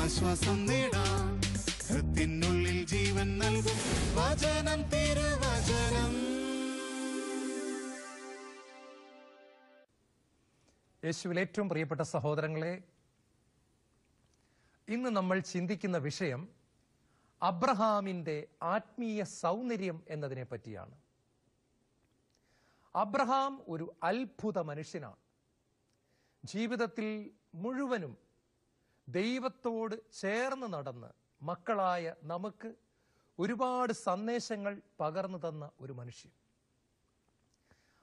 ആശ്വാസം നേടാം. ഹൃത്തിനുള്ളിൽ ജീവൻ നൽകും വചനം, തിരുവചനം. യേശുവിൽ ഏറ്റവും പ്രിയപ്പെട്ട സഹോദരങ്ങളെ, ഇന്ന് നമ്മൾ ചിന്തിക്കുന്ന വിഷയം അബ്രഹാമിന്റെ ആത്മീയ സൗന്ദര്യം എന്നതിനെ പറ്റിയാണ്. അബ്രഹാം ഒരു അത്ഭുത മനുഷ്യനാണ്. ജീവിതത്തിൽ മുഴുവനും ദൈവത്തോട് ചേർന്ന് നടന്ന് മക്കളായ നമുക്ക് ഒരുപാട് സന്ദേശങ്ങൾ പകർന്നു തന്ന ഒരു മനുഷ്യൻ.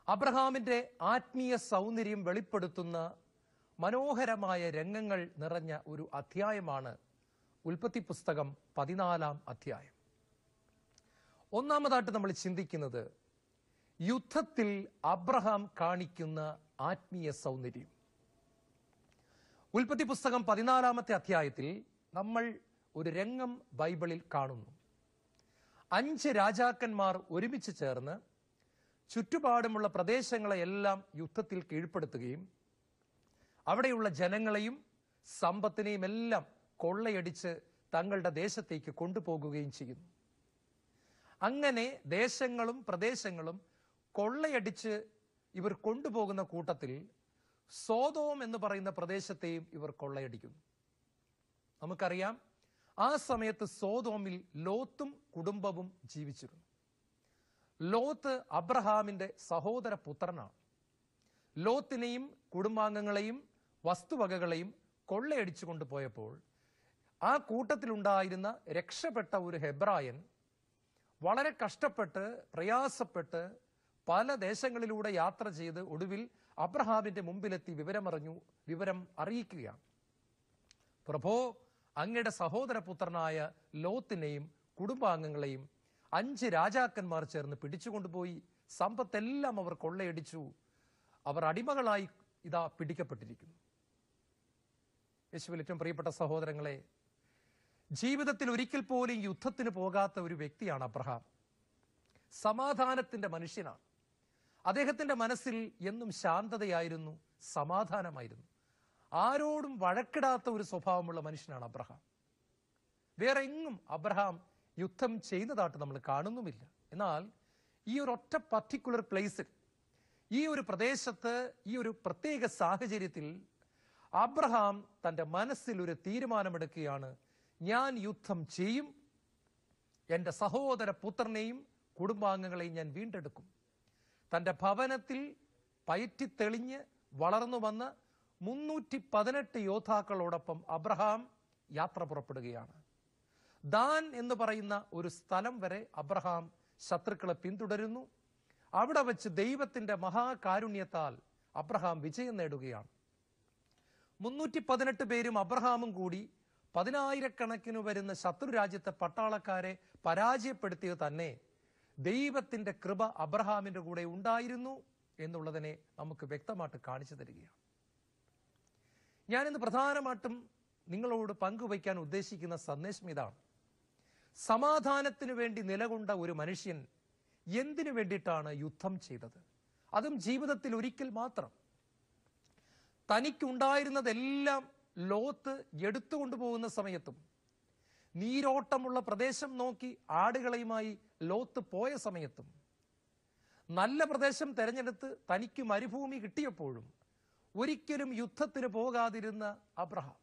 അബ്രഹാമിന്റെ ആത്മീയ സൗന്ദര്യം വെളിപ്പെടുത്തുന്ന മനോഹരമായ രംഗങ്ങൾ നിറഞ്ഞ ഒരു അധ്യായമാണ് ഉൽപ്പത്തി പുസ്തകം 14-ാം അധ്യായം. ഒന്നാമതായിട്ട് നമ്മൾ ചിന്തിക്കുന്നത് യുദ്ധത്തിൽ അബ്രഹാം കാണിക്കുന്ന ആത്മീയ സൗന്ദര്യം. ഉൽപ്പത്തി പുസ്തകം 14-ാമത്തെ അധ്യായത്തിൽ നമ്മൾ ഒരു രംഗം ബൈബിളിൽ കാണുന്നു. 5 രാജാക്കന്മാർ ഒരുമിച്ച് ചേർന്ന് ചുറ്റുപാടുമുള്ള പ്രദേശങ്ങളെയെല്ലാം യുദ്ധത്തിൽ കീഴ്പ്പെടുത്തുകയും അവിടെയുള്ള ജനങ്ങളെയും സമ്പത്തിനെയും എല്ലാം കൊള്ളയടിച്ച് തങ്ങളുടെ ദേശത്തേക്ക് കൊണ്ടുപോകുകയും ചെയ്യുന്നു. അങ്ങനെ ദേശങ്ങളും പ്രദേശങ്ങളും കൊള്ളയടിച്ച് ഇവർ കൊണ്ടുപോകുന്ന കൂട്ടത്തിൽ സോദോം എന്ന് പറയുന്ന പ്രദേശത്തെയും ഇവർ കൊള്ളയടിക്കുന്നു. നമുക്കറിയാം, ആ സമയത്ത് സോദോമിൽ ലോത്തും കുടുംബവും ജീവിച്ചിരുന്നു. ലോത്ത് അബ്രഹാമിന്റെ സഹോദര പുത്രനാണ്. ലോത്തിനെയും കുടുംബാംഗങ്ങളെയും വസ്തുവകകളെയും കൊള്ളയടിച്ചു കൊണ്ടുപോയപ്പോൾ ആ കൂട്ടത്തിലുണ്ടായിരുന്ന രക്ഷപ്പെട്ട ഒരു ഹെബ്രായൻ വളരെ കഷ്ടപ്പെട്ട് പ്രയാസപ്പെട്ട് പല ദേശങ്ങളിലൂടെ യാത്ര ചെയ്ത് ഒടുവിൽ അബ്രഹാമിന്റെ മുമ്പിലെത്തി വിവരം അറിയിക്കുകയാണ്. പ്രഭോ, അങ്ങയുടെ സഹോദരപുത്രനായ ലോത്തിനെയും കുടുംബാംഗങ്ങളെയും 5 രാജാക്കന്മാർ ചേർന്ന് പിടിച്ചുകൊണ്ടുപോയി. സമ്പത്തെല്ലാം അവർ കൊള്ളയടിച്ചു. അവർ അടിമകളായി ഇതാ പിടിക്കപ്പെട്ടിരിക്കുന്നു. യേശുവിൽ ഏറ്റവും പ്രിയപ്പെട്ട സഹോദരങ്ങളെ, ജീവിതത്തിൽ ഒരിക്കൽ പോലും യുദ്ധത്തിന് പോകാത്ത ഒരു വ്യക്തിയാണ് അബ്രഹാം. സമാധാനത്തിന്റെ മനുഷ്യനാണ്. അദ്ദേഹത്തിന്റെ മനസ്സിൽ എന്നും ശാന്തതയായിരുന്നു, സമാധാനമായിരുന്നു. ആരോടും വഴക്കിടാത്ത ഒരു സ്വഭാവമുള്ള മനുഷ്യനാണ് അബ്രഹാം. വേറെ എങ്ങും അബ്രഹാം യുദ്ധം ചെയ്യുന്നതായിട്ട് നമ്മൾ കാണുന്നുമില്ല. എന്നാൽ ഈ ഒരു ഒറ്റ പർട്ടിക്കുലർ പ്ലേസിൽ, ഈ ഒരു പ്രദേശത്ത്, ഈ ഒരു പ്രത്യേക സാഹചര്യത്തിൽ അബ്രഹാം തന്റെ മനസ്സിൽ ഒരു തീരുമാനമെടുക്കുകയാണ്. ഞാൻ യുദ്ധം ചെയ്യും, എൻ്റെ സഹോദര പുത്രനെയും കുടുംബാംഗങ്ങളെയും ഞാൻ വീണ്ടെടുക്കും. തന്റെ ഭവനത്തിൽ പയറ്റിത്തെളിഞ്ഞ് വളർന്നു വന്ന 318 യോദ്ധാക്കളോടൊപ്പം അബ്രഹാം യാത്ര പുറപ്പെടുകയാണ്. ദാൻ എന്ന് പറയുന്ന ഒരു സ്ഥലം വരെ അബ്രഹാം ശത്രുക്കളെ പിന്തുടരുന്നു. അവിടെ വെച്ച് ദൈവത്തിന്റെ മഹാകാരുണ്യത്താൽ അബ്രഹാം വിജയം നേടുകയാണ്. 318 പേരും അബ്രഹാമും കൂടി 10,000-കണക്കിന് വരുന്ന ശത്രുരാജ്യത്തെ പട്ടാളക്കാരെ പരാജയപ്പെടുത്തിയത് തന്നെ ദൈവത്തിന്റെ കൃപ അബ്രഹാമിന്റെ കൂടെ ഉണ്ടായിരുന്നു എന്നുള്ളതിനെ നമുക്ക് വ്യക്തമായിട്ട് കാണിച്ചു തരികയാണ്. ഞാനിന്ന് പ്രധാനമായിട്ടും നിങ്ങളോട് പങ്കുവയ്ക്കാൻ ഉദ്ദേശിക്കുന്ന സന്ദേശം ഇതാണ്. സമാധാനത്തിന് വേണ്ടി നിലകൊണ്ട ഒരു മനുഷ്യൻ എന്തിനു വേണ്ടിയിട്ടാണ് യുദ്ധം ചെയ്തത്? അതും ജീവിതത്തിൽ ഒരിക്കൽ മാത്രം. തനിക്കുണ്ടായിരുന്നതെല്ലാം ലോത്ത് എടുത്തുകൊണ്ടുപോകുന്ന സമയത്തും, നീരോട്ടമുള്ള പ്രദേശം നോക്കി ആടുകളെയുമായി ലോത്ത് പോയ സമയത്തും, നല്ല പ്രദേശം തെരഞ്ഞെടുത്ത് തനിക്ക് മരുഭൂമി കിട്ടിയപ്പോഴും ഒരിക്കലും യുദ്ധത്തിന് പോകാതിരുന്ന അബ്രഹാം,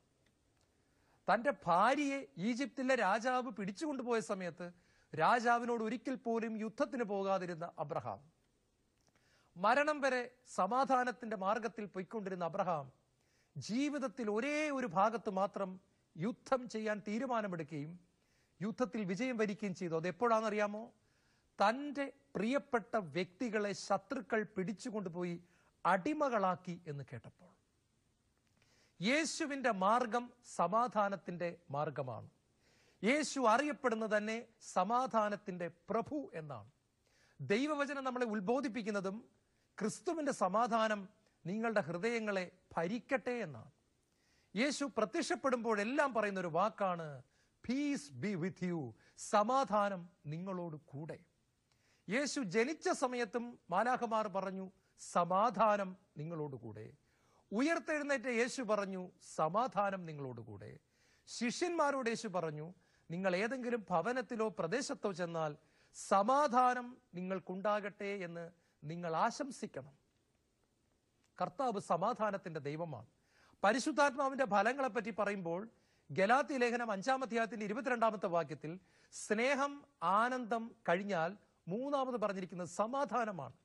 തന്റെ ഭാര്യയെ ഈജിപ്തിലെ രാജാവ് പിടിച്ചുകൊണ്ടുപോയ സമയത്ത് രാജാവിനോട് ഒരിക്കൽ പോലും യുദ്ധത്തിന് പോകാതിരുന്ന അബ്രഹാം, മരണം വരെ സമാധാനത്തിന്റെ മാർഗത്തിൽ പോയിക്കൊണ്ടിരുന്ന അബ്രഹാം ജീവിതത്തിൽ ഒരേ ഒരു ഭാഗത്ത് മാത്രം യുദ്ധം ചെയ്യാൻ തീരുമാനമെടുക്കുകയും യുദ്ധത്തിൽ വിജയം വരിക്കുകയും ചെയ്തു. അതെപ്പോഴാണെന്നറിയാമോ? തൻ്റെ പ്രിയപ്പെട്ട വ്യക്തികളെ ശത്രുക്കൾ പിടിച്ചുകൊണ്ടുപോയി അടിമകളാക്കി എന്ന് കേട്ടപ്പോൾ. യേശുവിന്റെ മാർഗം സമാധാനത്തിന്റെ മാർഗമാണ്. യേശു അറിയപ്പെടുന്നത് തന്നെ സമാധാനത്തിന്റെ പ്രഭു എന്നാണ്. ദൈവവചനം നമ്മളെ ഉത്ബോധിപ്പിക്കുന്നതും ക്രിസ്തുവിന്റെ സമാധാനം നിങ്ങളുടെ ഹൃദയങ്ങളെ ഭരിക്കട്ടെ എന്നാണ്. യേശു പ്രത്യക്ഷപ്പെടുമ്പോഴെല്ലാം പറയുന്ന ഒരു വാക്കാണ് പീസ് ബി വിത്ത് യു, സമാധാനം നിങ്ങളോട് കൂടെ. യേശു ജനിച്ച സമയത്തും മാലാഖമാർ പറഞ്ഞു സമാധാനം നിങ്ങളോട് കൂടെ. ഉയർത്തെഴുന്നേറ്റ യേശു പറഞ്ഞു സമാധാനം നിങ്ങളോട് കൂടെ. ശിഷ്യന്മാരോട് യേശു പറഞ്ഞു, നിങ്ങൾ ഏതെങ്കിലും ഭവനത്തിലോ പ്രദേശത്തോ ചെന്നാൽ സമാധാനം നിങ്ങൾക്കുണ്ടാകട്ടെ എന്ന് നിങ്ങൾ ആശംസിക്കണം. കർത്താവ് സമാധാനത്തിന്റെ ദൈവമാണ്. പരിശുദ്ധാത്മാവിന്റെ ഫലങ്ങളെപ്പറ്റി പറയുമ്പോൾ ഗലാത്യ ലേഖനം 5-ാം അധ്യായത്തിന്റെ 22-ാമത്തെ വാക്യത്തിൽ സ്നേഹം, ആനന്ദം കഴിഞ്ഞാൽ മൂന്നാമത് പറഞ്ഞിരിക്കുന്നത് സമാധാനമാണ്.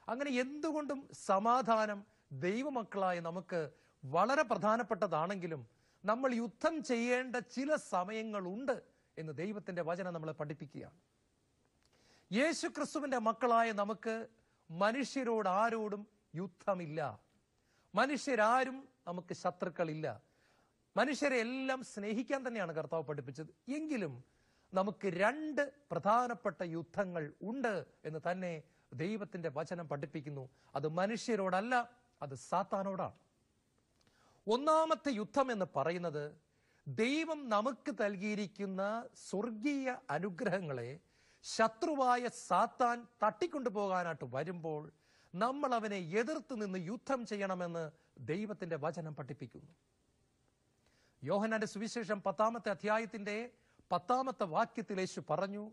അങ്ങനെ എന്തുകൊണ്ടും സമാധാനം ദൈവമക്കളായ നമുക്ക് വളരെ പ്രധാനപ്പെട്ടതാണെങ്കിലും നമ്മൾ യുദ്ധം ചെയ്യേണ്ട ചില സമയങ്ങളുണ്ട് എന്ന് ദൈവത്തിന്റെ വചനം നമ്മളെ പഠിപ്പിക്കുകയാണ്. യേശു ക്രിസ്തുവിന്റെ മക്കളായ നമുക്ക് മനുഷ്യരോട് ആരോടും യുദ്ധമില്ല. മനുഷ്യരാരും നമുക്ക് ശത്രുക്കളില്ല. മനുഷ്യരെ എല്ലാം സ്നേഹിക്കാൻ തന്നെയാണ് കർത്താവ് പഠിപ്പിച്ചത്. എങ്കിലും നമുക്ക് 2 പ്രധാനപ്പെട്ട യുദ്ധങ്ങൾ ഉണ്ട് എന്ന് തന്നെ ദൈവത്തിന്റെ വചനം പഠിപ്പിക്കുന്നു. അത് മനുഷ്യരോടല്ല, അത് സാത്താനോടാണ്. ഒന്നാമത്തെ യുദ്ധം എന്ന് പറയുന്നത് ദൈവം നമുക്ക് നൽകിയിരിക്കുന്ന സ്വർഗീയ അനുഗ്രഹങ്ങളെ ശത്രുവായ സാത്താൻ തട്ടിക്കൊണ്ടുപോകാനായിട്ട് വരുമ്പോൾ നമ്മൾ അവനെ എതിർത്ത് നിന്ന് യുദ്ധം ചെയ്യണമെന്ന് ദൈവത്തിന്റെ വചനം പഠിപ്പിക്കുന്നു. യോഹന്നാന്റെ സുവിശേഷം 10-ാമത്തെ അധ്യായത്തിന്റെ 10-ാമത്തെ വാക്യത്തിൽ യേശു പറഞ്ഞു,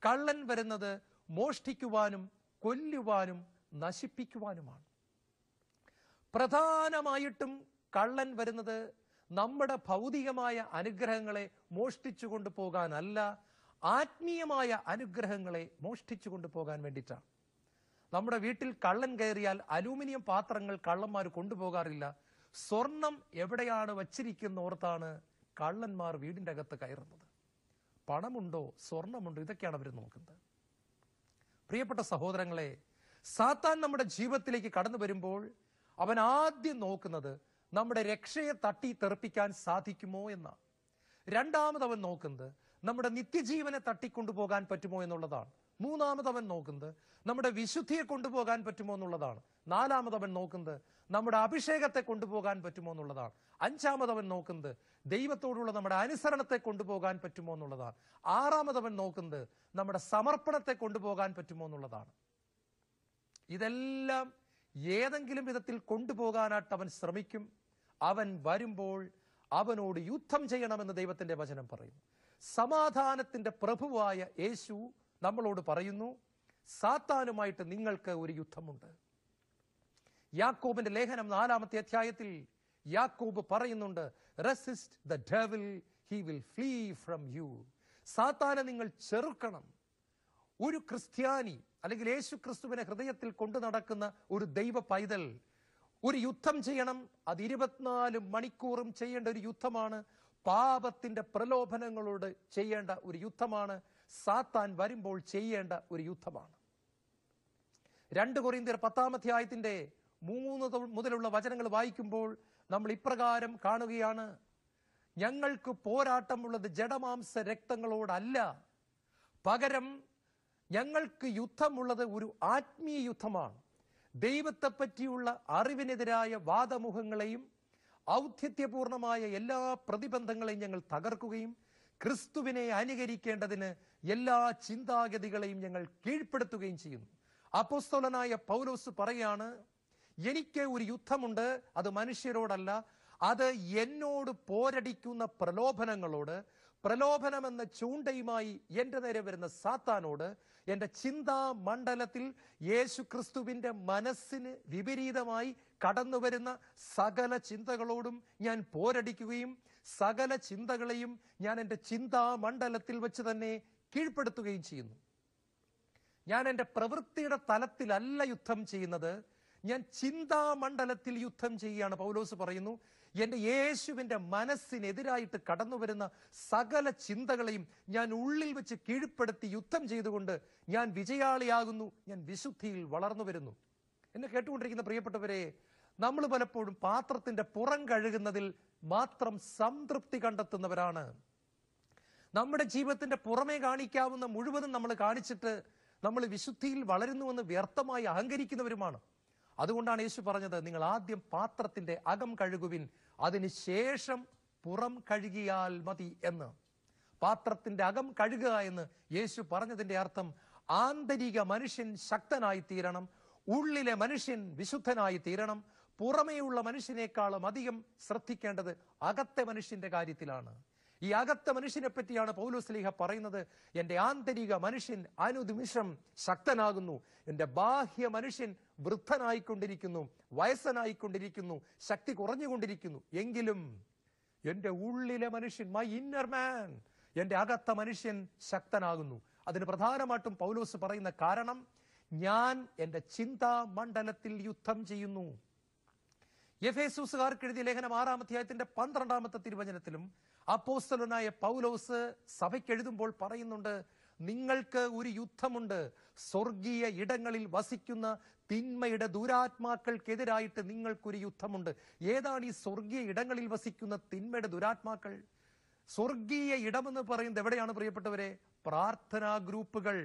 കള്ളൻ വരുന്നത് മോഷ്ടിക്കുവാനും കൊല്ലുവാനും നശിപ്പിക്കുവാനുമാണ്. പ്രധാനമായിട്ടും കള്ളൻ വരുന്നത് നമ്മുടെ ഭൗതികമായ അനുഗ്രഹങ്ങളെ മോഷ്ടിച്ചു കൊണ്ടുപോകാനല്ല, ആത്മീയമായ അനുഗ്രഹങ്ങളെ മോഷ്ടിച്ചു കൊണ്ടുപോകാൻ വേണ്ടിയിട്ടാണ്. നമ്മുടെ വീട്ടിൽ കള്ളൻ കയറിയാൽ അലൂമിനിയം പാത്രങ്ങൾ കള്ളന്മാർ കൊണ്ടുപോകാറില്ല. സ്വർണം എവിടെയാണ് വച്ചിരിക്കുന്ന ഓർത്താണ് കള്ളന്മാർ വീടിൻ്റെ അകത്ത് കയറുന്നത്. പണമുണ്ടോ, സ്വർണമുണ്ടോ, ഇതൊക്കെയാണ് അവർ നോക്കുന്നത്. പ്രിയപ്പെട്ട സഹോദരങ്ങളെ, സാത്താൻ നമ്മുടെ ജീവിതത്തിലേക്ക് കടന്നു വരുമ്പോൾ അവൻ ആദ്യം നോക്കുന്നത് നമ്മുടെ രക്ഷയെ തട്ടി തെറിപ്പിക്കാൻ സാധിക്കുമോ എന്നാണ്. രണ്ടാമത് അവൻ നോക്കുന്നത് നമ്മുടെ നിത്യജീവനെ തട്ടിക്കൊണ്ടുപോകാൻ പറ്റുമോ എന്നുള്ളതാണ്. മൂന്നാമത് അവൻ നോക്കുന്നത് നമ്മുടെ വിശുദ്ധിയെ കൊണ്ടുപോകാൻ പറ്റുമോ എന്നുള്ളതാണ്. നാലാമത് അവൻ നോക്കുന്നത് നമ്മുടെ അഭിഷേകത്തെ കൊണ്ടുപോകാൻ പറ്റുമോ എന്നുള്ളതാണ്. അഞ്ചാമത് അവൻ നോക്കുന്നത് ദൈവത്തോടുള്ള നമ്മുടെ അനുസരണത്തെ കൊണ്ടുപോകാൻ പറ്റുമോ എന്നുള്ളതാണ്. ആറാമത് അവൻ നോക്കുന്നത് നമ്മുടെ സമർപ്പണത്തെ കൊണ്ടുപോകാൻ പറ്റുമോ എന്നുള്ളതാണ്. ഇതെല്ലാം ഏതെങ്കിലും വിധത്തിൽ കൊണ്ടുപോകാനായിട്ട് അവൻ ശ്രമിക്കും. അവൻ വരുമ്പോൾ അവനോട് യുദ്ധം ചെയ്യണമെന്ന് ദൈവത്തിന്റെ വചനം പറയുന്നു. സമാധാനത്തിന്റെ പ്രഭുവായ യേശു നമ്മളോട് പറയുന്നു, സാത്താനുമായിട്ട് നിങ്ങൾക്ക് ഒരു യുദ്ധമുണ്ട്. യാക്കോബിന്റെ ലേഖനം 4-ാമത്തെ അധ്യായത്തിൽ യാക്കോബ് പറയുന്നുണ്ട്, resist the devil, he will flee from you. സാത്താനെ നിങ്ങൾ ചെറുക്കണം. ഒരു ക്രിസ്ത്യാനി അല്ലെങ്കിൽ യേശു ക്രിസ്തുവിനെ ഹൃദയത്തിൽ കൊണ്ടു നടക്കുന്ന ഒരു ദൈവ പൈതൽ ഒരു യുദ്ധം ചെയ്യണം. അത് 24 മണിക്കൂറും ചെയ്യേണ്ട ഒരു യുദ്ധമാണ്. പാപത്തിന്റെ പ്രലോഭനങ്ങളോട് ചെയ്യേണ്ട ഒരു യുദ്ധമാണ്. സാത്താൻ വരുമ്പോൾ ചെയ്യേണ്ട ഒരു യുദ്ധമാണ്. 2 കൊരിന്ത്യർ 10-ാം അധ്യായത്തിന്റെ 3 മുതലുള്ള വചനങ്ങൾ വായിക്കുമ്പോൾ നമ്മൾ ഇപ്രകാരം കാണുകയാണ്, ഞങ്ങൾക്ക് പോരാട്ടമുള്ളത് ജഡമാംസ രക്തങ്ങളോടല്ല, പകരം ഞങ്ങൾക്ക് യുദ്ധമുള്ളത് ഒരു ആത്മീയ യുദ്ധമാണ്. ദൈവത്തെ പറ്റിയുള്ള അറിവിനെതിരായ വാദമുഖങ്ങളെയും ഔദ്ധ്യത്യപൂർണമായ എല്ലാ പ്രതിബന്ധങ്ങളെയും ഞങ്ങൾ തകർക്കുകയും ക്രിസ്തുവിനെ അനുകരിക്കേണ്ടതിന് എല്ലാ ചിന്താഗതികളെയും ഞങ്ങൾ കീഴ്പ്പെടുത്തുകയും ചെയ്യുന്നു. അപ്പോസ്തലനായ പൗലോസ് പറയാണ്, എനിക്ക് ഒരു യുദ്ധമുണ്ട്, അത് മനുഷ്യരോടല്ല, അത് എന്നോട് പോരടിക്കുന്ന പ്രലോഭനങ്ങളോട്, പ്രലോഭനമെന്ന ചൂണ്ടയുമായി എൻ്റെ നേരെ വരുന്ന സാത്താനോട്, എൻ്റെ ചിന്താ മണ്ഡലത്തിൽ യേശു ക്രിസ്തുവിൻ്റെ മനസ്സിന് വിപരീതമായി കടന്നു വരുന്ന സകല ചിന്തകളോടും ഞാൻ പോരടിക്കുകയും സകല ചിന്തകളെയും ഞാൻ എൻ്റെ ചിന്താ മണ്ഡലത്തിൽ വെച്ച് തന്നെ കീഴ്പ്പെടുത്തുകയും ചെയ്യുന്നു. ഞാൻ എൻ്റെ പ്രവൃത്തിയുടെ തലത്തിലല്ല യുദ്ധം ചെയ്യുന്നത്, ഞാൻ ചിന്താ മണ്ഡലത്തിൽ യുദ്ധം ചെയ്യുകയാണ്. പൗലോസ് പറയുന്നു, എൻ്റെ യേശുവിൻ്റെ മനസ്സിനെതിരായിട്ട് കടന്നു വരുന്ന സകല ചിന്തകളെയും ഞാൻ ഉള്ളിൽ വെച്ച് കീഴ്പ്പെടുത്തി യുദ്ധം ചെയ്തുകൊണ്ട് ഞാൻ വിജയാളിയാകുന്നു, ഞാൻ വിശുദ്ധിയിൽ വളർന്നു വരുന്നു. എന്നെ കേട്ടുകൊണ്ടിരിക്കുന്ന പ്രിയപ്പെട്ടവരെ, നമ്മൾ പലപ്പോഴും പാത്രത്തിന്റെ പുറം കഴുകുന്നതിൽ മാത്രം സംതൃപ്തി കണ്ടെത്തുന്നവരാണ്. നമ്മുടെ ജീവിതത്തിന്റെ പുറമേ കാണിക്കാവുന്ന മുഴുവനും നമ്മൾ കാണിച്ചിട്ട് നമ്മൾ വിശുദ്ധിയിൽ വളരുന്നുവെന്ന് വ്യർത്ഥമായി അഹങ്കരിക്കുന്നവരുമാണ്. അതുകൊണ്ടാണ് യേശു പറഞ്ഞത്, നിങ്ങൾ ആദ്യം പാത്രത്തിന്റെ അകം കഴുകുവിൻ, അതിനുശേഷം പുറം കഴുകിയാൽ മതി എന്ന്. പാത്രത്തിന്റെ അകം കഴുകുക എന്ന് യേശു പറഞ്ഞതിന്റെ അർത്ഥം ആന്തരിക മനുഷ്യൻ ശക്തനായി തീരണം, ഉള്ളിലെ മനുഷ്യൻ വിശുദ്ധനായി തീരണം. പുറമേയുള്ള മനുഷ്യനേക്കാളും അധികം ശ്രദ്ധിക്കേണ്ടത് അകത്തെ മനുഷ്യന്റെ കാര്യത്തിലാണ്. ഈ അകത്ത മനുഷ്യനെ പറ്റിയാണ് പൗലോസ് ശ്ലീഹ പറയുന്നത്, എൻ്റെ ആന്തരിക മനുഷ്യൻ അനുനിമിഷം ശക്തനാകുന്നു, എൻ്റെ ബാഹ്യ മനുഷ്യൻ വൃദ്ധനായിക്കൊണ്ടിരിക്കുന്നു, വയസ്സനായിക്കൊണ്ടിരിക്കുന്നു, ശക്തി കുറഞ്ഞുകൊണ്ടിരിക്കുന്നു. എങ്കിലും എൻ്റെ ഉള്ളിലെ മനുഷ്യൻ, മൈ ഇന്നർ മാൻ, എൻ്റെ അകത്ത മനുഷ്യൻ ശക്തനാകുന്നു. അതിന് പ്രധാനമായിട്ടും പൗലോസ് പറയുന്ന കാരണം, ഞാൻ എൻ്റെ ചിന്താ മണ്ഡലത്തിൽ യുദ്ധം ചെയ്യുന്നു. എഫേസുസുകാർക്ക് എഴുതിയ ലേഖനം 6-ാം അധ്യായത്തിന്റെ 12-ാമത്തെ തിരുവചനത്തിലും അപ്പോസ്തലനായ പൗലോസ് സഭയ്ക്ക് എഴുതുമ്പോൾ പറയുന്നുണ്ട്, നിങ്ങൾക്ക് ഒരു യുദ്ധമുണ്ട്. സ്വർഗീയ ഇടങ്ങളിൽ വസിക്കുന്ന തിന്മയുടെ ദുരാത്മാക്കൾക്കെതിരായിട്ട് നിങ്ങൾക്കൊരു യുദ്ധമുണ്ട്. ഏതാണ് ഈ സ്വർഗീയ ഇടങ്ങളിൽ വസിക്കുന്ന തിന്മയുടെ ദുരാത്മാക്കൾ? സ്വർഗീയ ഇടമെന്ന് പറയുന്നത് എവിടെയാണ് പ്രിയപ്പെട്ടവരെ? പ്രാർത്ഥനാ ഗ്രൂപ്പുകൾ,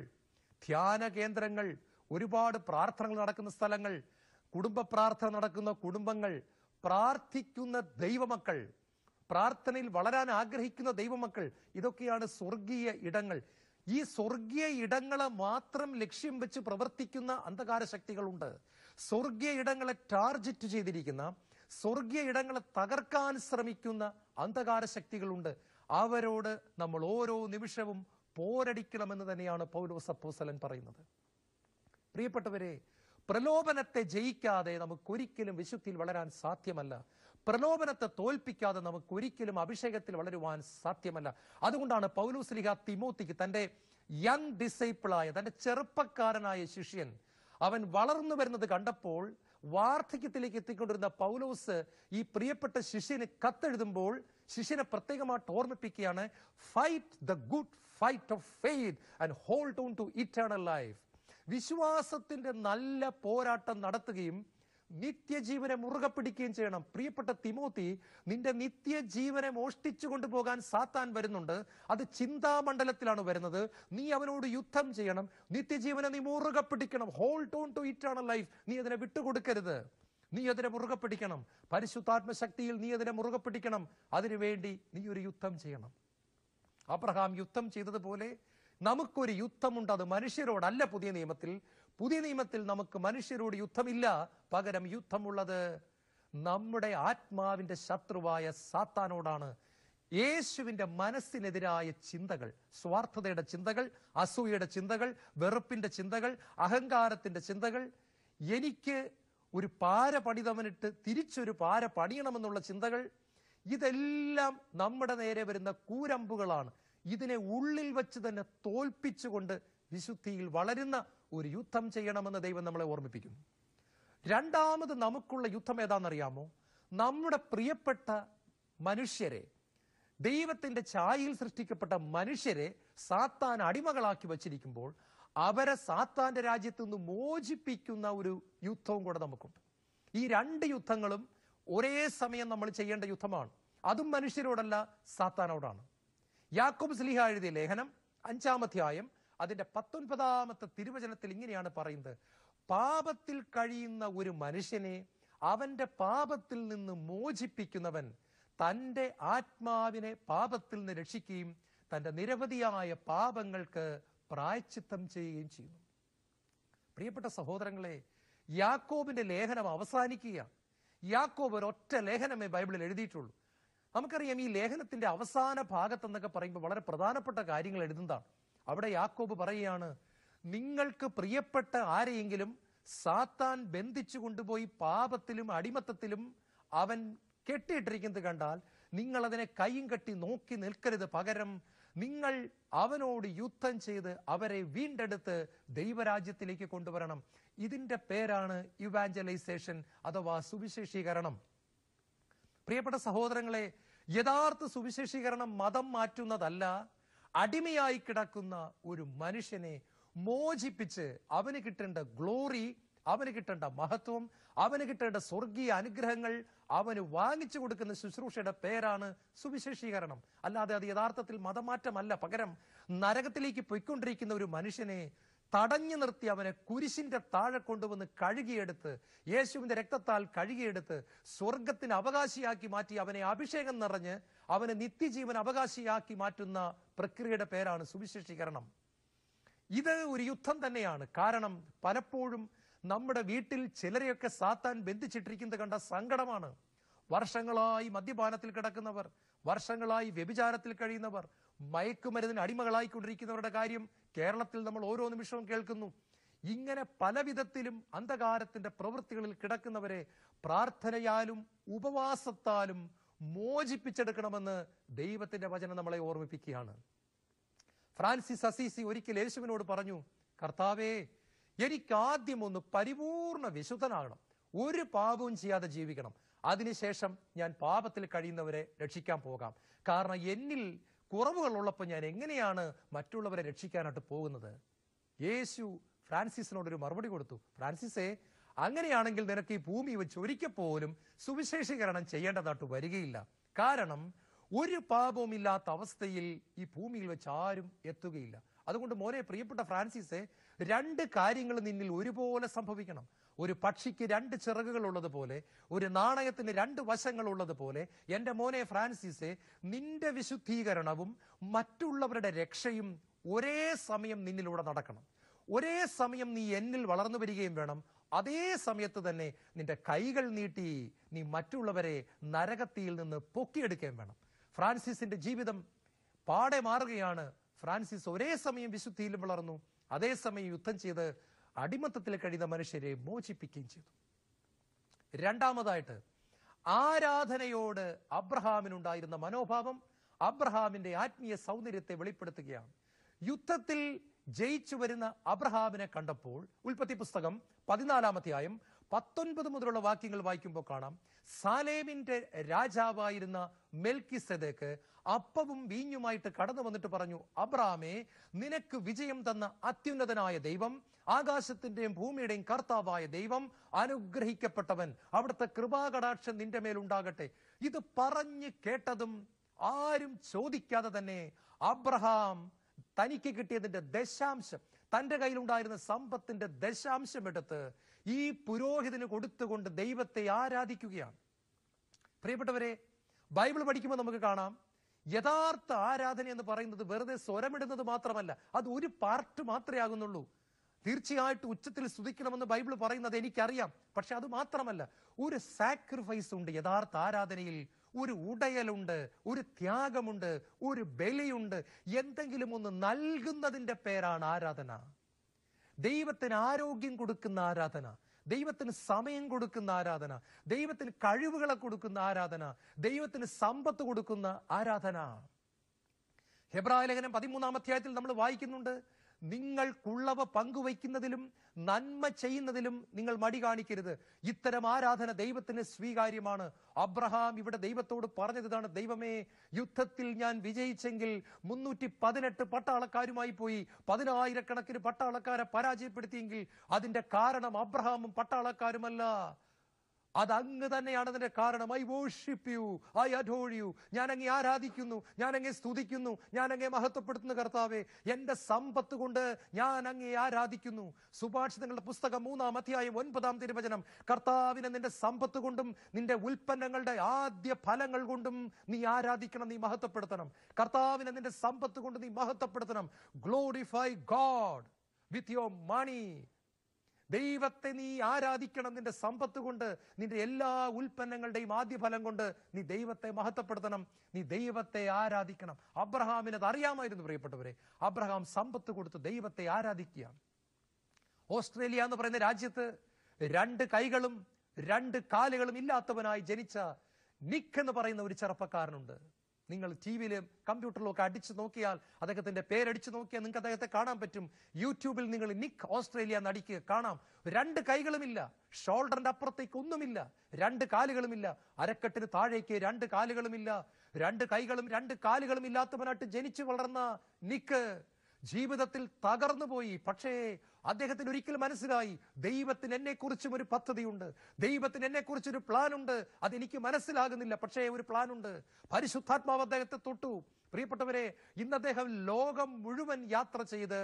ധ്യാന കേന്ദ്രങ്ങൾ, ഒരുപാട് പ്രാർത്ഥനകൾ നടക്കുന്ന സ്ഥലങ്ങൾ, കുടുംബ പ്രാർത്ഥന നടക്കുന്ന കുടുംബങ്ങൾ, പ്രാർത്ഥിക്കുന്ന ദൈവമക്കൾ, പ്രാർത്ഥനയിൽ വളരാൻ ആഗ്രഹിക്കുന്ന ദൈവമക്കൾ, ഇതൊക്കെയാണ് സ്വർഗീയ ഇടങ്ങൾ. ഈ സ്വർഗീയ ഇടങ്ങളെ മാത്രം ലക്ഷ്യം വെച്ച് പ്രവർത്തിക്കുന്ന അന്ധകാര ശക്തികളുണ്ട്. സ്വർഗീയ ഇടങ്ങളെ ടാർഗറ്റ് ചെയ്തിരിക്കുന്ന, സ്വർഗീയ ഇടങ്ങളെ തകർക്കാൻ ശ്രമിക്കുന്ന അന്ധകാര ശക്തികളുണ്ട്. അവരോട് നമ്മൾ ഓരോ നിമിഷവും പോരടിക്കണമെന്ന് തന്നെയാണ് പൗലോസ് അപ്പോസ്തലൻ പറയുന്നത്. പ്രിയപ്പെട്ടവരെ, പ്രലോഭനത്തെ ജയിക്കാതെ നമുക്കൊരിക്കലും വിശുദ്ധിയിൽ വളരാൻ സാധ്യമല്ല. പ്രലോഭനത്തെ തോൽപ്പിക്കാതെ നമുക്കൊരിക്കലും അഭിഷേകത്തിൽ വളരുവാൻ സാധ്യമല്ല. അതുകൊണ്ടാണ് പൗലോസ് ശ്ലീഹ തിമോത്തിക്ക്, തന്റെ യങ് ഡിസൈപ്പിളായ, തന്റെ ചെറുപ്പക്കാരനായ ശിഷ്യൻ അവൻ വളർന്നു വരുന്നത് കണ്ടപ്പോൾ വാർദ്ധക്യത്തിലേക്ക് എത്തിക്കൊണ്ടിരുന്ന പൗലോസ് ഈ പ്രിയപ്പെട്ട ശിഷ്യന് കത്തെഴുതുമ്പോൾ ശിഷ്യനെ പ്രത്യേകമായിട്ട് ഓർമ്മിപ്പിക്കുകയാണ്, fight the good fight of faith and hold on to eternal life. വിശ്വാസത്തിന്റെ നല്ല പോരാട്ടം നടത്തുകയും നിത്യജീവനെ മുറുകെ പിടിക്കുകയും ചെയ്യണം. പ്രിയപ്പെട്ട തിമോത്തി, നിന്റെ നിത്യജീവനെ മോഷ്ടിച്ചു കൊണ്ടുപോകാൻ സാത്താൻ വരുന്നുണ്ട്. അത് ചിന്താമണ്ഡലത്തിലാണ് വരുന്നത്. നീ അവനോട് യുദ്ധം ചെയ്യണം. നിത്യജീവനെ നീ മുറുകെ പിടിക്കണം. Hold on to eternal life. നീ അതിനെ വിട്ടുകൊടുക്കരുത്. നീ അതിനെ മുറുകെ പിടിക്കണം. പരിശുദ്ധാത്മശക്തിയിൽ നീ അതിനെ മുറുകെ പിടിക്കണം. അതിനുവേണ്ടി നീ ഒരു യുദ്ധം ചെയ്യണം. അബ്രഹാം യുദ്ധം ചെയ്തതുപോലെ നമുക്കൊരു യുദ്ധമുണ്ട്. അത് മനുഷ്യരോടല്ല. പുതിയ നിയമത്തിൽ നമുക്ക് മനുഷ്യരോട് യുദ്ധമില്ല. പകരം യുദ്ധമുള്ളത് നമ്മുടെ ആത്മാവിന്റെ ശത്രുവായ സാത്താനോടാണ്. യേശുവിന്റെ മനസ്സിനെതിരായ ചിന്തകൾ, സ്വാർത്ഥതയുടെ ചിന്തകൾ, അസൂയയുടെ ചിന്തകൾ, വെറുപ്പിന്റെ ചിന്തകൾ, അഹങ്കാരത്തിന്റെ ചിന്തകൾ, എനിക്ക് ഒരു പാര പണിതവനിട്ട് തിരിച്ചൊരു പാര പണിയണമെന്നുള്ള ചിന്തകൾ, ഇതെല്ലാം നമ്മുടെ നേരെ വരുന്ന കൂരമ്പുകളാണ്. ഇതിനെ ഉള്ളിൽ വെച്ച് തന്നെ തോൽപ്പിച്ചുകൊണ്ട് വിശുദ്ധിയിൽ വളരുന്ന ഒരു യുദ്ധം ചെയ്യണമെന്ന് ദൈവം നമ്മളെ ഓർമ്മിപ്പിക്കുന്നു. രണ്ടാമത് നമുക്കുള്ള യുദ്ധം ഏതാണെന്നറിയാമോ? നമ്മുടെ പ്രിയപ്പെട്ട മനുഷ്യരെ, ദൈവത്തിന്റെ ഛായയിൽ സൃഷ്ടിക്കപ്പെട്ട മനുഷ്യരെ സാത്താൻ അടിമകളാക്കി വച്ചിരിക്കുമ്പോൾ അവരെ സാത്താന്റെ രാജ്യത്തു നിന്ന് മോചിപ്പിക്കുന്ന ഒരു യുദ്ധവും കൂടെ നമുക്കുണ്ട്. ഈ രണ്ട് യുദ്ധങ്ങളും ഒരേ സമയം നമ്മൾ ചെയ്യേണ്ട യുദ്ധമാണ്. അതും മനുഷ്യരോടല്ല, സാത്താനോടാണ്. യാക്കോബ് ശ്ലീഹ എഴുതിയ ലേഖനം 5-ാം അധ്യായം അതിന്റെ 19-ാമത്തെ തിരുവചനത്തിൽ ഇങ്ങനെയാണ് പറയുന്നത്, പാപത്തിൽ കഴിയുന്ന ഒരു മനുഷ്യനെ അവന്റെ പാപത്തിൽ നിന്ന് മോചിപ്പിക്കുന്നവൻ തൻ്റെ ആത്മാവിനെ പാപത്തിൽ നിന്ന് രക്ഷിക്കുകയും തൻ്റെ നിരവധിയായ പാപങ്ങൾക്ക് പ്രായശ്ചിത്തം ചെയ്യുകയും ചെയ്യുന്നു. പ്രിയപ്പെട്ട സഹോദരങ്ങളെ, യാക്കോബിന്റെ ലേഖനം അവസാനിക്കുക. യാക്കോബ് ഒരൊറ്റ ലേഖനമേ ബൈബിളിൽ എഴുതിയിട്ടുള്ളൂ. നമുക്കറിയാം, ഈ ലേഖനത്തിന്റെ അവസാന ഭാഗത്തെന്നൊക്കെ പറയുമ്പോൾ വളരെ പ്രധാനപ്പെട്ട കാര്യങ്ങൾ എഴുതുന്നതാണ്. അവിടെ യാക്കോബ് പറയുകയാണ്, നിങ്ങൾക്ക് പ്രിയപ്പെട്ട ആരെയെങ്കിലും സാത്താൻ ബന്ധിച്ചു കൊണ്ടുപോയി പാപത്തിലും അടിമത്തത്തിലും അവൻ കെട്ടിയിട്ടിരിക്കുന്നത് കണ്ടാൽ നിങ്ങൾ അതിനെ കൈയും കെട്ടി നോക്കി നിൽക്കരുത്. പകരം നിങ്ങൾ അവനോട് യുദ്ധം ചെയ്ത് അവരെ വീണ്ടെടുത്ത് ദൈവരാജ്യത്തിലേക്ക് കൊണ്ടുവരണം. ഇതിന്റെ പേരാണ് ഇവാഞ്ചലൈസേഷൻ അഥവാ സുവിശേഷീകരണം. പ്രിയപ്പെട്ട സഹോദരങ്ങളെ, യഥാർത്ഥ സുവിശേഷീകരണം മതം മാറ്റുന്നതല്ല. അടിമയായി കിടക്കുന്ന ഒരു മനുഷ്യനെ മോചിപ്പിച്ച് അവന് കിട്ടേണ്ട ഗ്ലോറി, അവന് കിട്ടേണ്ട മഹത്വം, അവന് കിട്ടേണ്ട സ്വർഗീയ അനുഗ്രഹങ്ങൾ അവന് വാങ്ങിച്ചു കൊടുക്കുന്ന ശുശ്രൂഷയുടെ പേരാണ് സുവിശേഷീകരണം. അല്ലാതെ അത് യഥാർത്ഥത്തിൽ മതമാറ്റമല്ല. പകരം നരകത്തിലേക്ക് പൊയ്ക്കൊണ്ടിരിക്കുന്ന ഒരു മനുഷ്യനെ തടഞ്ഞു നിർത്തി അവനെ കുരിശിന്റെ താഴെ കൊണ്ടുവന്ന് കഴുകിയെടുത്ത്, യേശുവിന്റെ രക്തത്താൽ കഴുകിയെടുത്ത് സ്വർഗത്തിന് അവകാശിയാക്കി മാറ്റി അവനെ അഭിഷേകം നിറഞ്ഞ് അവനെ നിത്യജീവൻ അവകാശിയാക്കി മാറ്റുന്ന പ്രക്രിയയുടെ പേരാണ് സുവിശേഷീകരണം. ഇത് ഒരു യുദ്ധം തന്നെയാണ്. കാരണം പലപ്പോഴും നമ്മുടെ വീട്ടിൽ ചിലരെയൊക്കെ സാത്താൻ ബന്ധിച്ചിട്ടിരിക്കുന്നത് കണ്ട സങ്കടമാണ്. വർഷങ്ങളായി മദ്യപാനത്തിൽ കിടക്കുന്നവർ, വർഷങ്ങളായി വ്യഭിചാരത്തിൽ കഴിയുന്നവർ, മയക്കുമരുന്നിന് അടിമകളായിക്കൊണ്ടിരിക്കുന്നവരുടെ കാര്യം കേരളത്തിൽ നമ്മൾ ഓരോ നിമിഷവും കേൾക്കുന്നു. ഇങ്ങനെ പല വിധത്തിലും അന്ധകാരത്തിന്റെ പ്രവൃത്തികളിൽ കിടക്കുന്നവരെ പ്രാർത്ഥനയാലും ഉപവാസത്താലും മോചിപ്പിച്ചെടുക്കണമെന്ന് ദൈവത്തിന്റെ വചനം നമ്മളെ ഓർമ്മിപ്പിക്കുകയാണ്. ഫ്രാൻസിസ് അസീസി ഒരിക്കൽ യേശുവിനോട് പറഞ്ഞു, കർത്താവേ, എനിക്ക് ആദ്യം ഒന്ന് പരിപൂർണ വിശുദ്ധനാകണം, ഒരു പാപവും ചെയ്യാതെ ജീവിക്കണം, അതിനുശേഷം ഞാൻ പാപത്തിൽ കഴിയുന്നവരെ രക്ഷിക്കാൻ പോകാം. കാരണം എന്നിൽ കുറവുകൾ ഉള്ളപ്പോൾ ഞാൻ എങ്ങനെയാണ് മറ്റുള്ളവരെ രക്ഷിക്കാനായിട്ട് പോകുന്നത്? യേശു ഫ്രാൻസിസിനോടൊരു മറുപടി കൊടുത്തു. ഫ്രാൻസിസേ, അങ്ങനെയാണെങ്കിൽ നിനക്ക് ഈ ഭൂമി വെച്ച് ഒരിക്കൽ പോലും സുവിശേഷീകരണം ചെയ്യേണ്ടതായിട്ട് വരികയില്ല. കാരണം ഒരു പാപവും ഇല്ലാത്ത അവസ്ഥയിൽ ഈ ഭൂമിയിൽ വെച്ച് ആരും എത്തുകയില്ല. അതുകൊണ്ട് മോനെ, പ്രിയപ്പെട്ട ഫ്രാൻസിസെ, രണ്ട് കാര്യങ്ങൾ നിന്നിൽ ഒരുപോലെ സംഭവിക്കണം. ഒരു പക്ഷിക്ക് രണ്ട് ചിറകുകൾ ഉള്ളതുപോലെ, ഒരു നാണയത്തിന് രണ്ട് വശങ്ങൾ ഉള്ളതുപോലെ, എൻ്റെ മോനെ ഫ്രാൻസിസെ, നിന്റെ വിശുദ്ധീകരണവും മറ്റുള്ളവരുടെ രക്ഷയും ഒരേ സമയം നിന്നിലൂടെ നടക്കണം. ഒരേ സമയം നീ എന്നിൽ വളർന്നു വരികയും വേണം. അതേ സമയത്ത് തന്നെ നിന്റെ കൈകൾ നീട്ടി നീ മറ്റുള്ളവരെ നരകത്തിയിൽ നിന്ന് പൊക്കിയെടുക്കുകയും വേണം. ഫ്രാൻസിസിന്റെ ജീവിതം പാടെ മാറുകയാണ്. ഫ്രാൻസിസ് ഒരേ സമയം വിശുദ്ധിയിലും വളർന്നു, അതേസമയം യുദ്ധം ചെയ്ത് അടിമത്തത്തിൽ കഴിയുന്ന മനുഷ്യരെ മോചിപ്പിക്കുകയും ചെയ്തു. രണ്ടാമതായിട്ട്, ആരാധനയോട് അബ്രഹാമിനുണ്ടായിരുന്ന മനോഭാവം അബ്രഹാമിന്റെ ആത്മീയ സൗന്ദര്യത്തെ വെളിപ്പെടുത്തുകയാണ്. യുദ്ധത്തിൽ ജയിച്ചു വരുന്ന അബ്രഹാമിനെ കണ്ടപ്പോൾ ഉൽപ്പത്തി പുസ്തകം 14-ാം അധ്യായം 19 മുതലുള്ള വാക്യങ്ങൾ വായിക്കുമ്പോൾ കാണാം, സാലേമിന്റെ രാജാവായിരുന്ന മെൽക്കിസെദേക്ക് അപ്പവും വീഞ്ഞുമായിട്ട് കടന്നു വന്നിട്ട് പറഞ്ഞു, അബ്രഹാമേ, നിനക്ക് വിജയം തന്ന അത്യുന്നതനായ ദൈവം, ആകാശത്തിന്റെയും ഭൂമിയുടെയും കർത്താവായ ദൈവം അനുഗ്രഹിക്കപ്പെട്ടവൻ, അവിടുത്തെ കൃപാകടാക്ഷം നിന്റെ മേലുണ്ടാകട്ടെ. ഇത് പറഞ്ഞു കേട്ടതും ആരും ചോദിക്കാതെ തന്നെ അബ്രഹാം തനിക്ക് കിട്ടിയതിന്റെ ദശാംശം, തന്റെ കയ്യിലുണ്ടായിരുന്ന സമ്പത്തിന്റെ ദശാംശം എടുത്ത് ഈ പുരോഹിതന് കൊടുത്തുകൊണ്ട് ദൈവത്തെ ആരാധിക്കുകയാണ്. പ്രിയപ്പെട്ടവരെ, ബൈബിൾ പഠിക്കുമ്പോൾ നമുക്ക് കാണാം, യഥാർത്ഥ ആരാധന എന്ന് പറയുന്നത് വെറുതെ സ്വരമിടുന്നത് മാത്രമല്ല, അത് ഒരു പാർട്ട് മാത്രമേ ആകുന്നുള്ളൂ. തീർച്ചയായിട്ടും ഉച്ചത്തിൽ സ്തുതിക്കണമെന്ന് ബൈബിൾ പറയുന്നത് എനിക്കറിയാം. പക്ഷെ അത് മാത്രമല്ല, ഒരു സാക്രിഫൈസ് ഉണ്ട് യഥാർത്ഥ ആരാധനയിൽ. ഒരു ഉടയലുണ്ട്, ഒരു ത്യാഗമുണ്ട്, ഒരു ബലിയുണ്ട്. എന്തെങ്കിലും ഒന്ന് നൽകുന്നതിന്റെ പേരാണ് ആരാധന. ദൈവത്തിന് ആരോഗ്യം കൊടുക്കുന്ന ആരാധന, ദൈവത്തിന് സമയം കൊടുക്കുന്ന ആരാധന, ദൈവത്തിന് കഴിവുകളെ കൊടുക്കുന്ന ആരാധന, ദൈവത്തിന് സമ്പത്ത് കൊടുക്കുന്ന ആരാധന. ഹെബ്രായ ലേഖനം 13-ാം അധ്യായത്തിൽ നമ്മൾ വായിക്കുന്നുണ്ട്, നിങ്ങൾക്കുള്ളവ പങ്കുവയ്ക്കുന്നതിലും നന്മ ചെയ്യുന്നതിലും നിങ്ങൾ മടി കാണിക്കരുത്. ഇത്തരം ആരാധന ദൈവത്തിന് സ്വീകാര്യമാണ്. അബ്രഹാം ഇവിടെ ദൈവത്തോട് പറഞ്ഞത് ഇതാണ്, ദൈവമേ, യുദ്ധത്തിൽ ഞാൻ വിജയിച്ചെങ്കിൽ 318 പട്ടാളക്കാരുമായി പോയി 10,000 പട്ടാളക്കാരെ പരാജയപ്പെടുത്തിയെങ്കിൽ അതിന്റെ കാരണം അബ്രഹാമും പട്ടാളക്കാരുമല്ല, അത് അങ്ങ് തന്നെയാണ് അതിന്റെ കാരണം. I worship you, I adore you. ഞാൻ അങ്ങേ ആരാധിക്കുന്നു, ഞാൻ അങ്ങേ സ്തുതിക്കുന്നു, ഞാൻ അങ്ങേ മഹത്വപ്പെടുത്തുന്നു കർത്താവേ. എന്റെ സമ്പത്ത് കൊണ്ട് ഞാൻ അങ്ങേ ആരാധിക്കുന്നു. സുഭാഷിതങ്ങളുടെ പുസ്തകം 3-ാം അധ്യായം 9-ാം തിരുവചനം, കർത്താവിനെ നിന്റെ സമ്പത്ത് കൊണ്ടും നിന്റെ ഉൽപ്പന്നങ്ങളുടെ ആദ്യ ഫലങ്ങൾ കൊണ്ടും നീ ആരാധിക്കണം, നീ മഹത്വപ്പെടുത്തണം. കർത്താവിനെ നിന്റെ സമ്പത്ത് കൊണ്ട് നീ മഹത്വപ്പെടുത്തണം. Glorify God with your money. ദൈവത്തെ നീ ആരാധിക്കണം നിന്റെ സമ്പത്ത് കൊണ്ട്, നിന്റെ എല്ലാ ഉൽപ്പന്നങ്ങളുടെയും ആദ്യ ഫലം കൊണ്ട് നീ ദൈവത്തെ മഹത്വപ്പെടുത്തണം, നീ ദൈവത്തെ ആരാധിക്കണം. അബ്രഹാമിന് അത് അറിയാമായിരുന്നു. പ്രിയപ്പെട്ടവരെ, അബ്രഹാം സമ്പത്ത് കൊടുത്ത് ദൈവത്തെ ആരാധിക്കുക. ഓസ്ട്രേലിയ എന്ന് പറയുന്ന രാജ്യത്ത് 2 കൈകളും 2 കാലുകളും ഇല്ലാത്തവനായി ജനിച്ച നിക്ക് എന്ന് പറയുന്ന ഒരു ചെറുപ്പക്കാരനുണ്ട്. നിങ്ങൾ ടിവിയിലും കമ്പ്യൂട്ടറിലും ഒക്കെ അടിച്ചു നോക്കിയാൽ, അദ്ദേഹത്തിന്റെ പേരടിച്ചു നോക്കിയാൽ നിങ്ങൾക്ക് അദ്ദേഹത്തെ കാണാൻ പറ്റും. യൂട്യൂബിൽ നിങ്ങൾ നിക്ക് ഓസ്ട്രേലിയ എന്ന് അടിക്കുക, കാണാം. 2 കൈകളുമില്ല, ഷോൾഡറിന്റെ അപ്പുറത്തേക്ക് ഒന്നുമില്ല, 2 കാലുകളുമില്ല, അരക്കെട്ടിന് താഴേക്ക് 2 കാലുകളുമില്ല. 2 കൈകളും 2 കാലുകളും ഇല്ലാത്തവനായിട്ട് ജനിച്ചു വളർന്ന നിക്ക് ജീവിതത്തിൽ തകർന്നു പോയി. പക്ഷേ അദ്ദേഹത്തിന് ഒരിക്കൽ മനസ്സിലായി, ദൈവത്തിന് എന്നെ കുറിച്ചും ഒരു പദ്ധതിയുണ്ട്, ദൈവത്തിന് എന്നെ കുറിച്ചൊരു പ്ലാൻ ഉണ്ട്. അതെനിക്ക് മനസ്സിലാകുന്നില്ല, പക്ഷേ ഒരു പ്ലാൻ ഉണ്ട്. പരിശുദ്ധാത്മാവ് അദ്ദേഹത്തെ തൊട്ടു. പ്രിയപ്പെട്ടവരെ, ഇന്ന് അദ്ദേഹം ലോകം മുഴുവൻ യാത്ര ചെയ്ത്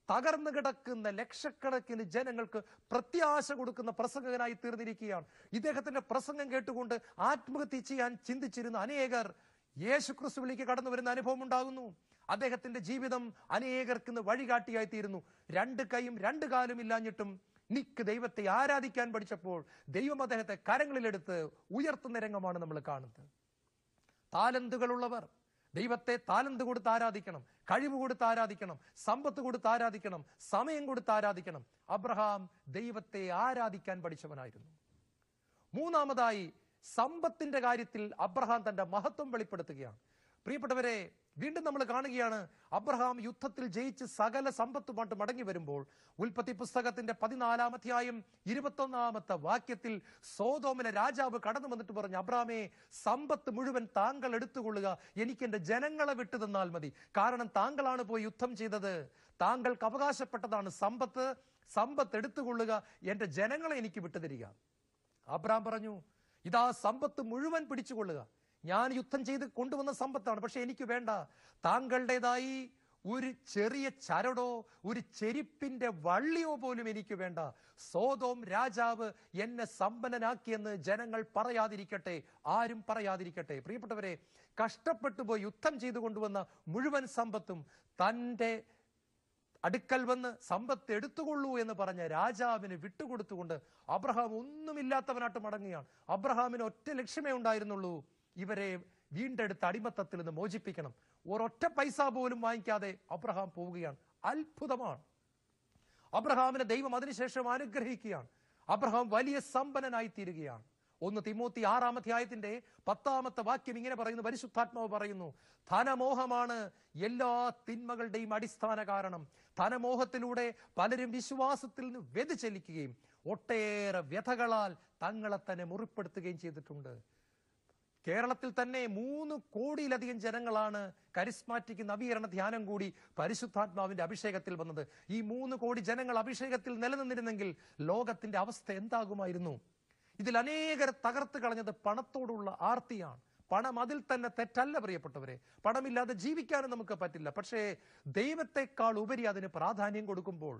തകർന്നു കിടക്കുന്ന ലക്ഷക്കണക്കിന് ജനങ്ങൾക്ക് പ്രത്യാശ കൊടുക്കുന്ന പ്രസംഗകനായി തീർന്നിരിക്കുകയാണ്. ഇദ്ദേഹത്തിന്റെ പ്രസംഗം കേട്ടുകൊണ്ട് ആത്മഹത്യ ചെയ്യാൻ ചിന്തിച്ചിരുന്ന അനേകർ യേശുക്രിസ്തുവിലേക്ക് കടന്നു വരുന്ന അനുഭവം ഉണ്ടാകുന്നു. അദ്ദേഹത്തിന്റെ ജീവിതം അനേകർക്ക് വഴികാട്ടിയായി തീരുന്നു. 2 കൈയും 2 കാലും ഇല്ലാഞ്ഞിട്ടും നിക്ക് ദൈവത്തെ ആരാധിക്കാൻ പഠിച്ചപ്പോൾ ദൈവം അദ്ദേഹത്തെ കരങ്ങളിലെടുത്ത് ഉയർത്തുന്ന രംഗമാണ് നമ്മൾ കാണുന്നത്. താലന്തുകളുള്ളവർ ദൈവത്തെ താലന്ത് കൊടുത്ത് ആരാധിക്കണം, കഴിവ് കൊടുത്ത് ആരാധിക്കണം, സമ്പത്ത് കൊടുത്ത് ആരാധിക്കണം, സമയം കൊടുത്ത് ആരാധിക്കണം. അബ്രഹാം ദൈവത്തെ ആരാധിക്കാൻ പഠിച്ചവനായിരുന്നു. മൂന്നാമതായി, സമ്പത്തിന്റെ കാര്യത്തിൽ അബ്രഹാം തന്റെ മഹത്വം വെളിപ്പെടുത്തുകയാണ്. പ്രിയപ്പെട്ടവരെ, വീണ്ടും നമ്മൾ കാണുകയാണ്, അബ്രഹാം യുദ്ധത്തിൽ ജയിച്ച് സകല സമ്പത്തുമായിട്ട് മടങ്ങി വരുമ്പോൾ ഉൽപ്പത്തി പുസ്തകത്തിന്റെ 14-ാം അധ്യായം 21-ാമത്തെ വാക്യത്തിൽ സോദോമിലെ രാജാവ് കടന്നു വന്നിട്ട് പറഞ്ഞു, അബ്രഹാമേ, സമ്പത്ത് മുഴുവൻ താങ്കൾ എടുത്തുകൊള്ളുക, എനിക്ക് എന്റെ ജനങ്ങളെ വിട്ടു തന്നാൽ മതി. കാരണം താങ്കളാണ് പോയി യുദ്ധം ചെയ്തത്, താങ്കൾക്ക് അവകാശപ്പെട്ടതാണ് സമ്പത്ത്. സമ്പത്ത് എടുത്തുകൊള്ളുക, എന്റെ ജനങ്ങളെ എനിക്ക് വിട്ടുതരിക. അബ്രഹാം പറഞ്ഞു, ഇതാ സമ്പത്ത് മുഴുവൻ പിടിച്ചുകൊള്ളുക, ഞാൻ യുദ്ധം ചെയ്ത് കൊണ്ടുവന്ന സമ്പത്താണ്, പക്ഷെ എനിക്ക് വേണ്ട. താങ്കളുടേതായി ഒരു ചെറിയ ചരടോ ഒരു ചെരിപ്പിന്റെ വള്ളിയോ പോലും എനിക്ക് വേണ്ട. സോദോം രാജാവ് എന്നെ സമ്പന്നനാക്കിയെന്ന് ജനങ്ങൾ പറയാതിരിക്കട്ടെ, ആരും പറയാതിരിക്കട്ടെ. പ്രിയപ്പെട്ടവരെ, കഷ്ടപ്പെട്ടു പോയി യുദ്ധം ചെയ്തു കൊണ്ടുവന്ന മുഴുവൻ സമ്പത്തും തൻ്റെ അടുക്കൽ വന്ന് സമ്പത്ത് എടുത്തുകൊള്ളൂ എന്ന് പറഞ്ഞ രാജാവിന് വിട്ടുകൊടുത്തുകൊണ്ട് അബ്രഹാം ഒന്നുമില്ലാത്തവനായിട്ട് മടങ്ങുകയാണ്. അബ്രഹാമിന് ഒറ്റ ലക്ഷ്യമേ ഉണ്ടായിരുന്നുള്ളൂ, ഇവരെ വീണ്ടെടുത്ത് അടിമത്തത്തിൽ നിന്ന് മോചിപ്പിക്കണം. ഒരൊറ്റ പൈസ പോലും വാങ്ങിക്കാതെ അബ്രഹാം പോവുകയാണ്. അത്ഭുതമാണ്. അബ്രഹാമിനെ ദൈവം അതിനുശേഷം അനുഗ്രഹിക്കുകയാണ്. അബ്രഹാം വലിയ സമ്പന്നനായി തീരുകയാണ്. 1 തിമോത്തി 6-ാം അധ്യായത്തിന്റെ 10-ാമത്തെ വാക്യം ഇങ്ങനെ പറയുന്നു, പരിശുദ്ധാത്മാവ് പറയുന്നു, ധനമോഹമാണ് എല്ലാ തിന്മകളുടെയും അടിസ്ഥാന കാരണം. ധനമോഹത്തിലൂടെ പലരും വിശ്വാസത്തിൽ നിന്ന് വ്യതിചലിക്കുകയും ഒട്ടേറെ വ്യഥകളാൽ തങ്ങളെ തന്നെ മുറിപ്പെടുത്തുകയും ചെയ്തിട്ടുണ്ട്. കേരളത്തിൽ തന്നെ 3 കോടിയിലധികം ജനങ്ങളാണ് കരിസ്മാറ്റിക് നവീകരണ ധ്യാനം കൂടി പരിശുദ്ധാത്മാവിന്റെ അഭിഷേകത്തിൽ വന്നത്. ഈ 3 കോടി ജനങ്ങൾ അഭിഷേകത്തിൽ നിലനിന്നിരുന്നെങ്കിൽ ലോകത്തിന്റെ അവസ്ഥ എന്താകുമായിരുന്നു? ഇതിൽ അനേകരെ തകർത്ത് കളഞ്ഞത് പണത്തോടുള്ള ആർത്തിയാണ്. പണം അതിൽ തന്നെ തെറ്റല്ല പ്രിയപ്പെട്ടവരെ. പണമില്ലാതെ ജീവിക്കാനും നമുക്ക് പറ്റില്ല. പക്ഷേ ദൈവത്തെക്കാൾ ഉപരി അതിന് പ്രാധാന്യം കൊടുക്കുമ്പോൾ,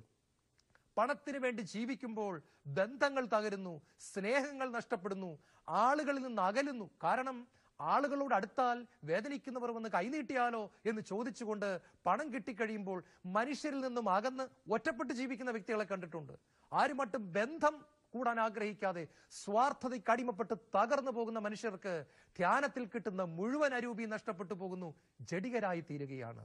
പണത്തിന് വേണ്ടി ജീവിക്കുമ്പോൾ ബന്ധങ്ങൾ തകരുന്നു, സ്നേഹങ്ങൾ നഷ്ടപ്പെടുന്നു, ആളുകളിൽ നിന്ന് അകലുന്നു. കാരണം ആളുകളോട് അടുത്താൽ വേദനിക്കുന്നവർ വന്ന് കൈനീട്ടിയാലോ എന്ന് ചോദിച്ചുകൊണ്ട് പണം കിട്ടിക്കഴിയുമ്പോൾ മനുഷ്യരിൽ നിന്നും അകന്ന് ഒറ്റപ്പെട്ട് ജീവിക്കുന്ന വ്യക്തികളെ കണ്ടിട്ടുണ്ട്. ആരുമട്ടും ബന്ധം കൂടാൻ ആഗ്രഹിക്കാതെ സ്വാർത്ഥതയ്ക്ക് അടിമപ്പെട്ട് തകർന്നു പോകുന്ന മനുഷ്യർക്ക് ധ്യാനത്തിൽ കിട്ടുന്ന മുഴുവൻ അരൂപി നഷ്ടപ്പെട്ടു പോകുന്നു, ജഡികരായി തീരുകയാണ്.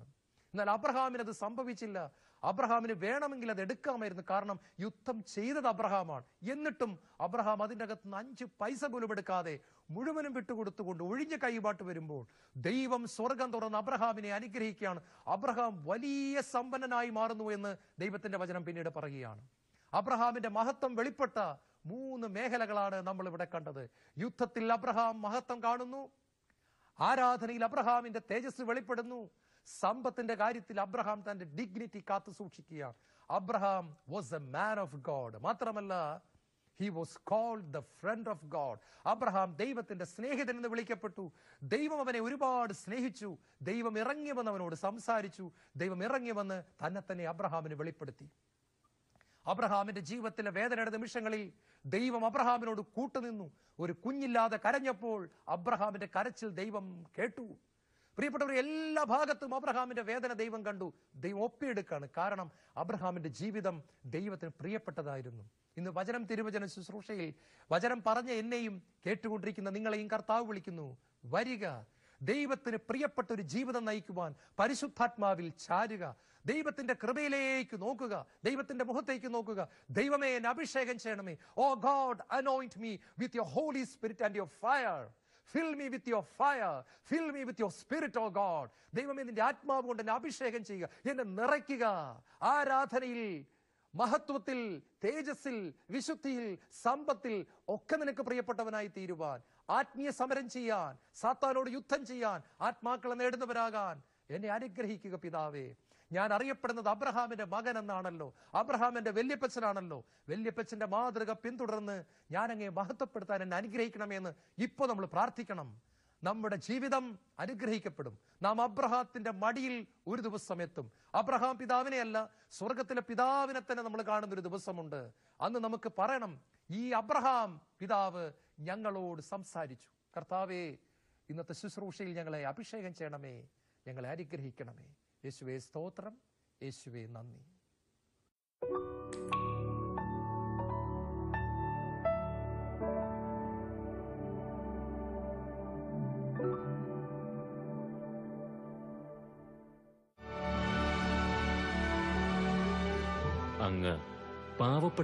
എന്നാൽ അബ്രഹാമിന് അത് സംഭവിച്ചില്ല. അബ്രഹാമിന് വേണമെങ്കിൽ അത് എടുക്കാമായിരുന്നു. കാരണം യുദ്ധം ചെയ്തത് അബ്രഹാമാണ്. എന്നിട്ടും അബ്രഹാം അതിൻ്റെ അകത്ത് 5 പൈസ പോലും എടുക്കാതെ മുഴുവനും വിട്ടുകൊടുത്തുകൊണ്ട് ഒഴിഞ്ഞ കൈപാട്ട് വരുമ്പോൾ ദൈവം സ്വർഗം തുറന്ന് അബ്രഹാമിനെ അനുഗ്രഹിക്കുകയാണ്. അബ്രഹാം വലിയ സമ്പന്നനായി മാറുന്നു എന്ന് ദൈവത്തിന്റെ വചനം പിന്നീട് പറയുകയാണ്. അബ്രഹാമിന്റെ മഹത്വം വെളിപ്പെട്ട 3 മേഖലകളാണ് നമ്മൾ ഇവിടെ കണ്ടത്. യുദ്ധത്തിൽ അബ്രഹാം മഹത്വം കാണുന്നു, ആരാധനയിൽ അബ്രഹാമിന്റെ തേജസ് വെളിപ്പെടുന്നു, സമ്പത്തിന്റെ കാര്യത്തിൽ അബ്രഹാം തന്റെ ഡിഗ്നിറ്റി കാത്തു സൂക്ഷിക്കുകയാണ്. Abraham was a man of God. മാത്രമല്ല, he was called the friend of God. Abraham ദൈവത്തിന്റെ സ്നേഹിതൻ എന്ന് വിളിക്കപ്പെട്ടു. ദൈവം അവനെ ഒരുപാട് സ്നേഹിച്ചു. ദൈവം ഇറങ്ങി വന്ന് അവനോട് സംസാരിച്ചു. ദൈവം ഇറങ്ങി വന്ന് തന്നെ അബ്രഹാമിന് വെളിപ്പെടുത്തി. അബ്രഹാമിന്റെ ജീവിതത്തിലെ വേദനയുടെ നിമിഷങ്ങളിൽ ദൈവം അബ്രഹാമിനോട് കൂട്ടുനിന്നു. ഒരു കുഞ്ഞില്ലാതെ കരഞ്ഞപ്പോൾ അബ്രഹാമിന്റെ കരച്ചിൽ ദൈവം കേട്ടു. പ്രിയപ്പെട്ടവർ, എല്ലാ ഭാഗത്തും അബ്രഹാമിന്റെ വേദന ദൈവം കണ്ടു. ദൈവം ഒപ്പിയെടുക്കാണ്. കാരണം അബ്രഹാമിന്റെ ജീവിതം ദൈവത്തിന് പ്രിയപ്പെട്ടതായിരുന്നു. ഇന്ന് വചനം തിരുവചന ശുശ്രൂഷയിൽ വചനം പറഞ്ഞ എന്നെയും കേട്ടുകൊണ്ടിരിക്കുന്ന നിങ്ങളെയും കർത്താവ് വിളിക്കുന്നു, വരിക, ദൈവത്തിന് പ്രിയപ്പെട്ട ഒരു ജീവിതം നയിക്കുവാൻ പരിശുദ്ധാത്മാവിൽ ചാരുക, ദൈവത്തിന്റെ കൃപയിലേക്ക് നോക്കുക, ദൈവത്തിന്റെ മുഖത്തേക്ക് നോക്കുക. ദൈവമേ, എന്നെ അഭിഷേകം ചെയ്യണമേ. Oh God, anoint me with your holy spirit and your fire. Fill me with your fire. Fill me with your spirit, oh God. ദൈവമേ, നിന്റെ ആത്മാവ് കൊണ്ട് എന്നെ അഭിഷേകം ചെയ്യുക, എന്നെ നിറയ്ക്കുക. ആരാധനയിൽ, മഹത്വത്തിൽ, തേജസ്സിൽ, വിശുദ്ധിയിൽ, സമ്പത്തിൽ ഒക്കെ നിനക്ക് പ്രിയപ്പെട്ടവനായി തീരുവാൻ, ആത്മീയ സമരം ചെയ്യാൻ, സാത്താനോട് യുദ്ധം ചെയ്യാൻ, ആത്മാക്കളെ നേടുന്നവരാകാൻ എന്നെ അനുഗ്രഹിക്കുക പിതാവേ. ഞാൻ അറിയപ്പെടുന്നത് അബ്രഹാമിന്റെ മകൻ എന്നാണല്ലോ, അബ്രഹാമിന്റെ വല്യപ്പച്ചനാണല്ലോ. വല്യപ്പച്ചന്റെ മാതൃക പിന്തുടർന്ന് ഞാൻ അങ്ങേ മഹത്വപ്പെടുത്താൻ എന്നെ അനുഗ്രഹിക്കണമെന്ന് ഇപ്പൊ നമ്മൾ പ്രാർത്ഥിക്കണം. നമ്മുടെ ജീവിതം അനുഗ്രഹിക്കപ്പെടും. നാം അബ്രഹാത്തിന്റെ മടിയിൽ ഒരു ദിവസം എത്തും. അബ്രഹാം പിതാവിനെയല്ല, സ്വർഗത്തിലെ പിതാവിനെ തന്നെ നമ്മൾ കാണുന്നൊരു ദിവസമുണ്ട്. അന്ന് നമുക്ക് പറയണം, ഈ അബ്രഹാം പിതാവ് ഞങ്ങളോട് സംസാരിച്ചു. കർത്താവേ, ഇന്നത്തെ ശുശ്രൂഷയിൽ ഞങ്ങളെ അഭിഷേകം ചെയ്യണമേ, ഞങ്ങളെ അനുഗ്രഹിക്കണമേ. യേശുവേ സ്തോത്രം, യേശുവേ നന്ദി. അങ്ങ് പാവപ്പെട്ട